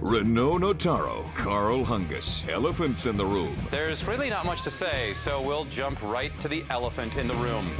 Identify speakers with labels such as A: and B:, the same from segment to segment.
A: Renault Notaro, Carl Hungus, elephants in the room.
B: There's really not much to say, so we'll jump right to the elephant in the room.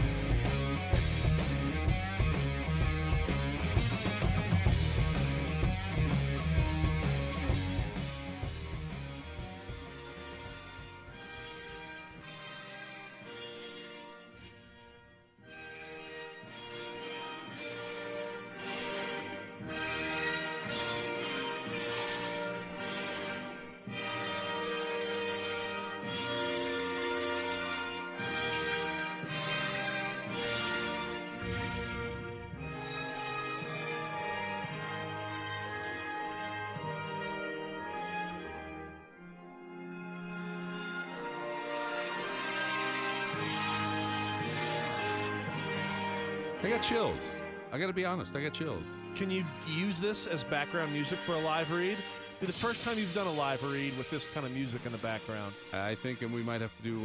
C: I got chills. I got to be honest. I got chills.
D: Can you use this as background music for a live read? Be the first time you've done a live read with this kind of music in the background.
C: I think, and we might have to do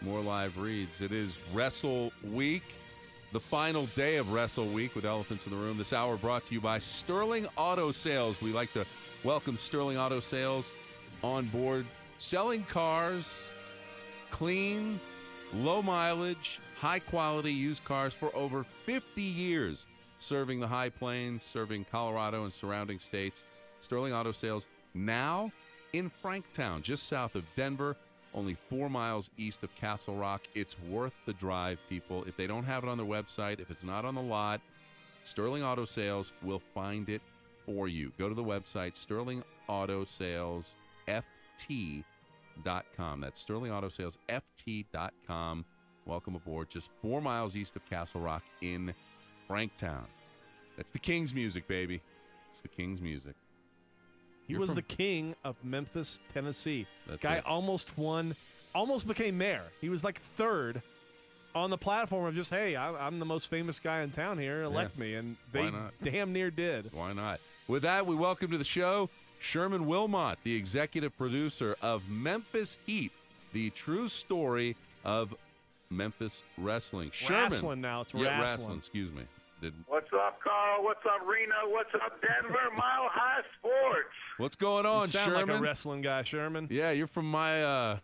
C: more live reads. It is Wrestle Week, the final day of Wrestle Week with Elephants in the Room. This hour brought to you by Sterling Auto Sales. We like to welcome Sterling Auto Sales on board, selling cars, clean, low mileage, high-quality used cars for over 50 years, serving the High Plains, serving Colorado and surrounding states. Sterling Auto Sales now in Franktown, just south of Denver, only 4 miles east of Castle Rock. It's worth the drive, people. If they don't have it on their website, if it's not on the lot, Sterling Auto Sales will find it for you. Go to the website, sterlingautosales.ft.com. That's sterlingautosales.ft.com. Welcome aboard. Just 4 miles east of Castle Rock in Franktown. That's the King's music, baby. It's the King's music.
D: He was the king of Memphis, Tennessee.
C: That's
D: Guy
C: it.
D: almost won, almost became mayor. He was like third on the platform of just, hey, I'm the most famous guy in town here. Elect me. And they damn near did.
C: Why not? With that, we welcome to the show Sherman Wilmott, the executive producer of Memphis Heat, the true story of Memphis wrestling. Sherman.
D: Wrasslin now. It's
C: yeah,
D: Wrasslin.
C: Excuse me.
E: What's up, Carl? What's up, Reno? What's up, Denver? Mile High Sports.
C: What's going on,
D: You sound
C: Sherman?
D: like a wrestling guy, Sherman.
C: Yeah, you're from my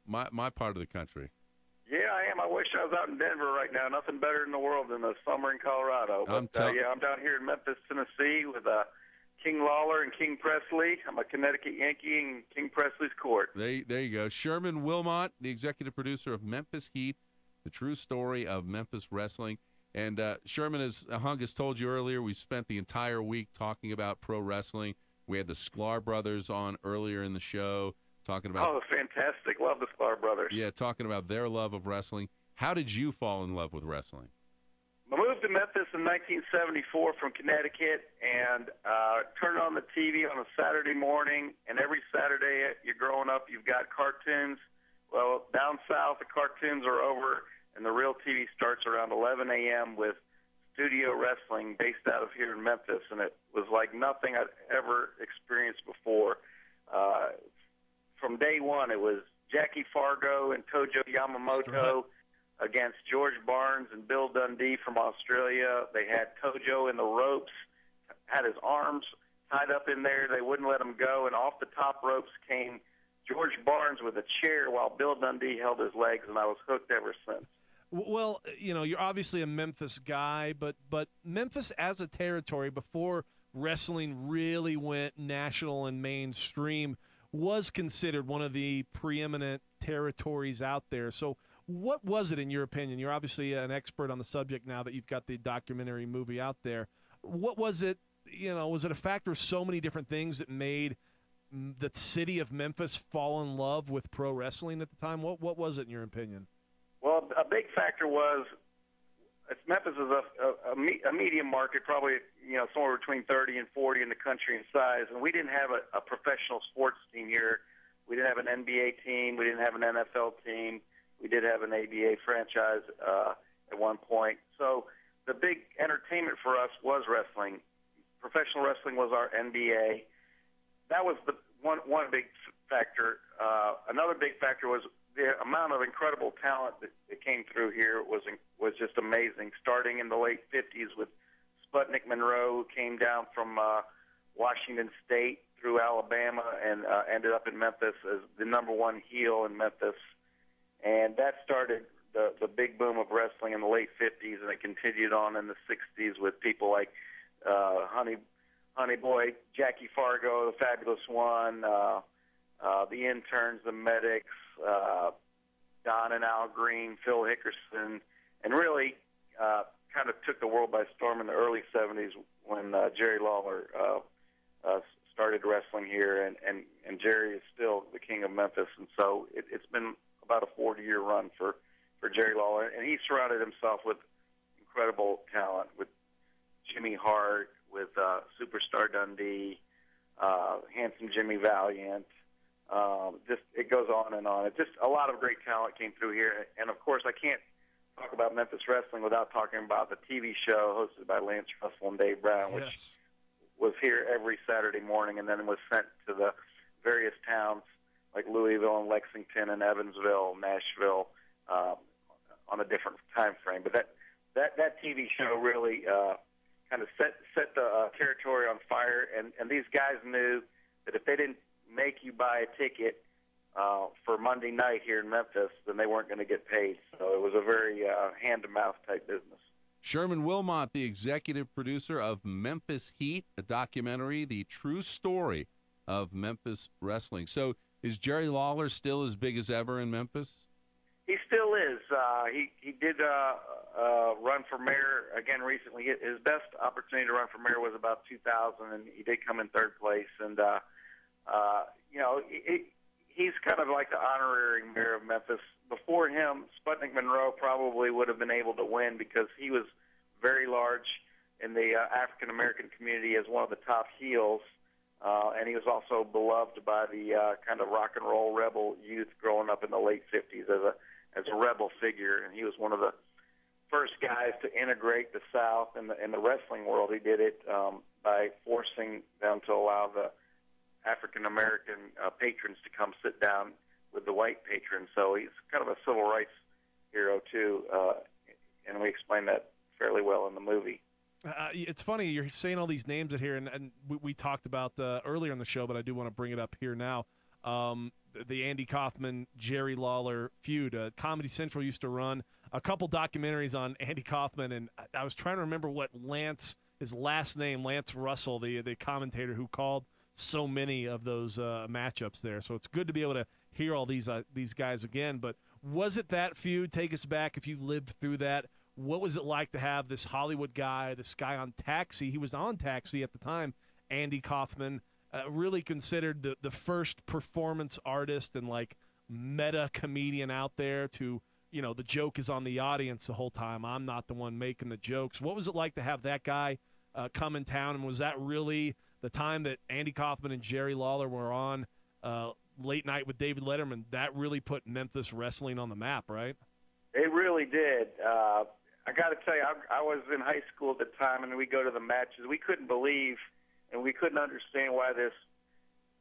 C: my part of the country.
E: Yeah, I am. I wish I was out in Denver right now. Nothing better in the world than the summer in Colorado. But I'm down here in Memphis, Tennessee with King Lawler and King Presley. I'm a Connecticut Yankee in King Presley's court.
C: There you go. Sherman Wilmott, the executive producer of Memphis Heat, the true story of Memphis wrestling. And Sherman, as Hungus told you earlier, we spent the entire week talking about pro wrestling. We had the Sklar brothers on earlier in the show talking about.
E: Oh, fantastic! Love the Sklar brothers.
C: Yeah, talking about their love of wrestling. How did you fall in love with wrestling?
E: I moved to Memphis in 1974 from Connecticut and turned on the TV on a Saturday morning. And every Saturday you're growing up, you've got cartoons. Well, down south, the cartoons are over, and the real TV starts around 11 a.m. with studio wrestling based out of here in Memphis. And it was like nothing I'd ever experienced before. From day one, it was Jackie Fargo and Tojo Yamamoto against George Barnes and Bill Dundee from Australia. They had Tojo in the ropes, had his arms tied up in there. They wouldn't let him go. And off the top ropes came George Barnes with a chair while Bill Dundee held his legs, and I was hooked ever since.
D: Well, you know, you're obviously a Memphis guy, but Memphis as a territory before wrestling really went national and mainstream was considered one of the preeminent territories out there. So what was it, in your opinion? You're obviously an expert on the subject now that you've got the documentary movie out there. What was it, you know, was it a factor of so many different things that made the city of Memphis fall in love with pro wrestling at the time? What was it, in your opinion?
E: Well, a big factor was Memphis is a medium market, probably, you know, somewhere between 30 and 40 in the country in size, and we didn't have a professional sports team here. We didn't have an NBA team. We didn't have an NFL team. We did have an ABA franchise at one point. So the big entertainment for us was wrestling. Professional wrestling was our NBA. That was the one big factor. Another big factor was the amount of incredible talent that came through here was just amazing. Starting in the late 50s with Sputnik Monroe, who came down from Washington State through Alabama and ended up in Memphis as the #1 heel in Memphis. And that started the big boom of wrestling in the late 50s, and it continued on in the 60s with people like Honey Boy, Jackie Fargo, the Fabulous One, the Interns, the Medics, Don and Al Green, Phil Hickerson, and really kind of took the world by storm in the early 70s when Jerry Lawler started wrestling here, and Jerry is still the king of Memphis. And so it's been about a 40-year run for Jerry Lawler, and he surrounded himself with incredible talent, with Jimmy Hart, with Superstar Dundee, Handsome Jimmy Valiant. Just it goes on and on. It's just a lot of great talent came through here, and of course I can't talk about Memphis wrestling without talking about the TV show hosted by Lance Russell and Dave Brown, which was here every Saturday morning, and then was sent to the various towns like Louisville and Lexington and Evansville, Nashville, on a different time frame. But that TV show really kind of set the territory on fire, and these guys knew that if they didn't make you buy a ticket for Monday night here in Memphis, then they weren't going to get paid. So it was a very hand-to-mouth type business.
C: Sherman Wilmott, the executive producer of Memphis Heat, a documentary, the true story of Memphis wrestling. So is Jerry Lawler still as big as ever in Memphis?
E: He still is. He did run for mayor again recently. His best opportunity to run for mayor was about 2000, and he did come in third place. And, he's kind of like the honorary mayor of Memphis. Before him, Sputnik Monroe probably would have been able to win because he was very large in the African-American community as one of the top heels. And he was also beloved by the kind of rock and roll rebel youth growing up in the late 50s as a rebel figure. And he was one of the first guys to integrate the South in the wrestling world. He did it by forcing them to allow the African-American patrons to come sit down with the white patrons. So he's kind of a civil rights hero, too, and we explain that fairly well in the movie.
D: It's funny, you're saying all these names in here, and we talked about earlier in the show, but I do want to bring it up here now. The Andy Kaufman, Jerry Lawler feud. Comedy Central used to run a couple documentaries on Andy Kaufman, and I was trying to remember what his last name, Lance Russell, the commentator who called so many of those matchups there. So it's good to be able to hear all these guys again. But was it that feud? Take us back if you lived through that. What was it like to have this Hollywood guy, this guy on Taxi? He was on Taxi at the time, Andy Kaufman, really considered the first performance artist and like meta comedian out there to, the joke is on the audience the whole time. I'm not the one making the jokes. What was it like to have that guy come in town? And was that really the time that Andy Kaufman and Jerry Lawler were on Late Night with David Letterman? That really put Memphis wrestling on the map, right? It really did.
E: I got to tell you, I was in high school at the time, and we'd go to the matches. We couldn't believe and we couldn't understand why this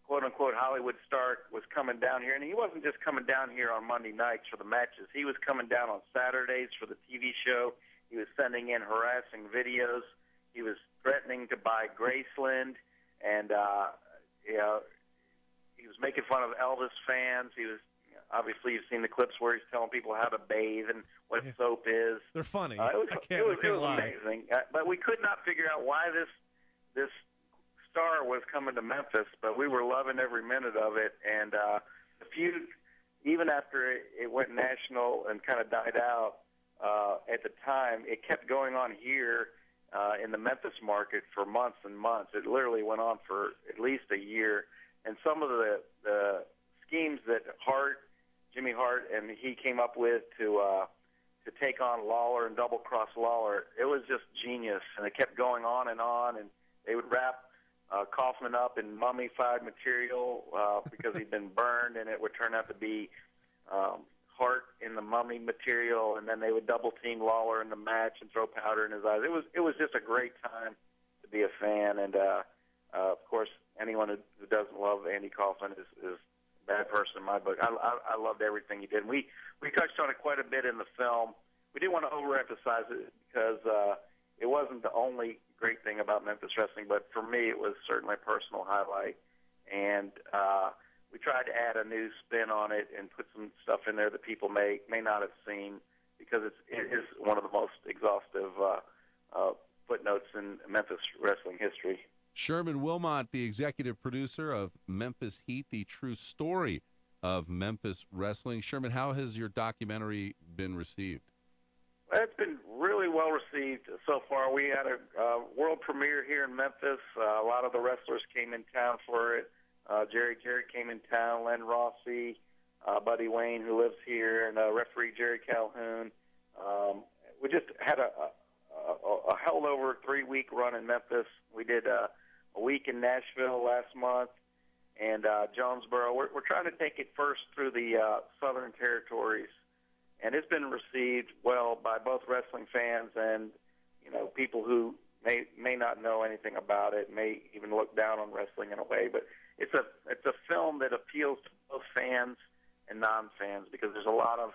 E: quote-unquote Hollywood star was coming down here. And he wasn't just coming down here on Monday nights for the matches. He was coming down on Saturdays for the TV show. He was sending in harassing videos. He was threatening to buy Graceland. And, he was making fun of Elvis fans. He was, obviously, you've seen the clips where he's telling people how to bathe and what soap is.
D: They're funny.
E: It was amazing. But we could not figure out why this star was coming to Memphis, but we were loving every minute of it. And the feud, even after it went national and kind of died out at the time, it kept going on here in the Memphis market for months and months. It literally went on for at least a year. And some of the schemes that Jimmy Hart, and he came up with to take on Lawler and double-cross Lawler, it was just genius. And it kept going on, and they would wrap Kaufman up in mummified material because he'd been burned, and it would turn out to be Hart in the mummy material, and then they would double-team Lawler in the match and throw powder in his eyes. It was just a great time to be a fan, and of course, anyone who doesn't love Andy Kaufman is a bad person in my book. I loved everything he did. And we touched on it quite a bit in the film. We didn't want to overemphasize it because it wasn't the only great thing about Memphis wrestling, but for me, it was certainly a personal highlight. And we tried to add a new spin on it and put some stuff in there that people may not have seen, because it is one of the most exhaustive footnotes in Memphis wrestling history.
C: Sherman Wilmott, the executive producer of Memphis Heat, the true story of Memphis wrestling. Sherman, how has your documentary been received?
E: Well, it's been really well received so far. We had a world premiere here in Memphis. A lot of the wrestlers came in town for it. Jerry Jarrett came in town, Len Rossi, Buddy Wayne, who lives here, and referee Jerry Calhoun. We just had a held over 3-week run in Memphis. We did a week in Nashville last month, and Jonesboro. We're trying to take it first through the Southern Territories, and it's been received well by both wrestling fans and people who may not know anything about it, may even look down on wrestling in a way. But it's a film that appeals to both fans and non-fans, because there's a lot of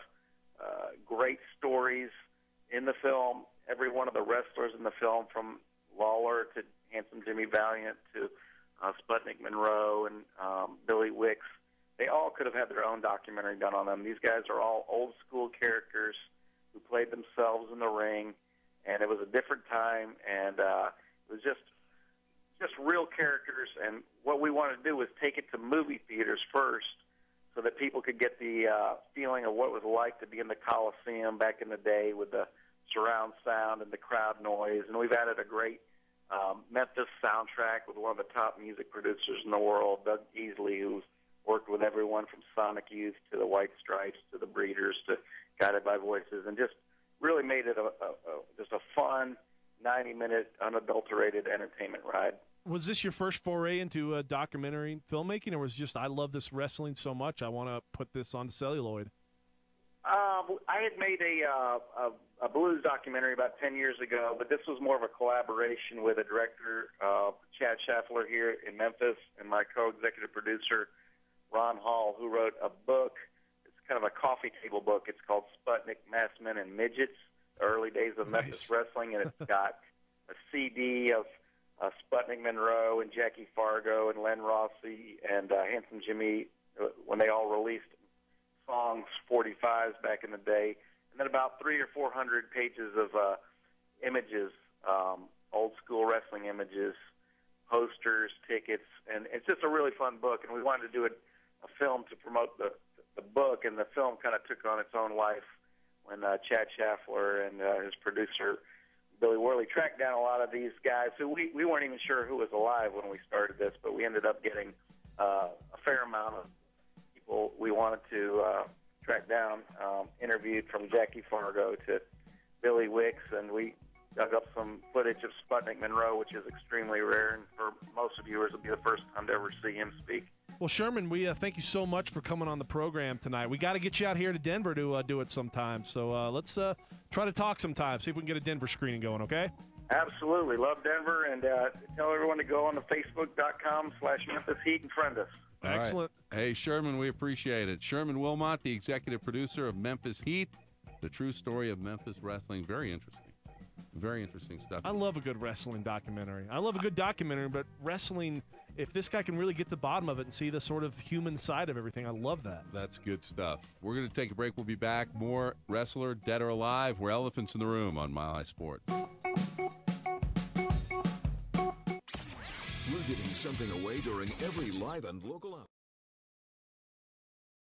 E: great stories in the film. Every one of the wrestlers in the film, from Lawler to Handsome Jimmy Valiant to Sputnik Monroe and Billy Wicks, they all could have had their own documentary done on them. These guys are all old-school characters who played themselves in the ring, and it was a different time, and it was just real characters. And what we wanted to do was take it to movie theaters first, so that people could get the feeling of what it was like to be in the Coliseum back in the day with the surround sound and the crowd noise. And we've added a great Memphis soundtrack with one of the top music producers in the world, Doug Easley, who's worked with everyone from Sonic Youth to the White Stripes to the Breeders to Guided by Voices, and just really made it just a fun 90-minute unadulterated entertainment ride.
D: Was this your first foray into documentary filmmaking, or was it just, I love this wrestling so much, I want to put this on celluloid?
E: I had made a blues documentary about 10 years ago, but this was more of a collaboration with a director, Chad Schaffler here in Memphis, and my co-executive producer, Ron Hall, who wrote a book. It's kind of a coffee table book. It's called Sputnik, Masked Men, and Midgets, the Early Days of Memphis Wrestling, and it's got a CD of Sputnik Monroe and Jackie Fargo and Len Rossi and Handsome Jimmy, when they all released songs, 45s back in the day, and then about 300 or 400 pages of images, old school wrestling images, posters, tickets, and it's just a really fun book. And we wanted to do a film to promote the book, and the film kind of took on its own life when Chad Schaffler and his producer Billy Worley tracked down a lot of these guys who we weren't even sure who was alive when we started this, but we ended up getting a fair amount of people we wanted to track down, interviewed, from Jackie Fargo to Billy Wicks, and we dug up some footage of Sputnik Monroe, which is extremely rare, and for most of viewers, it'll be the first time to ever see him speak.
D: Well, Sherman, we thank you so much for coming on the program tonight. We got to get you out here to Denver to do it sometime, so let's try to talk sometime, see if we can get a Denver screening going, okay?
E: Absolutely. Love Denver, and tell everyone to go on to Facebook.com/Memphis Heat and friend us.
D: Excellent.
C: Right. Hey, Sherman, we appreciate it. Sherman Wilmott, the executive producer of Memphis Heat, the true story of Memphis wrestling. Very interesting. Very interesting stuff.
D: I love a good wrestling documentary. I love a good documentary, but wrestling, if this guy can really get to the bottom of it and see the sort of human side of everything, I love that.
C: That's good stuff. We're going to take a break. We'll be back. More Wrestler, Dead or Alive. We're Elephants in the Room on Mile High Sports.
A: We're giving something away during every live and local hour.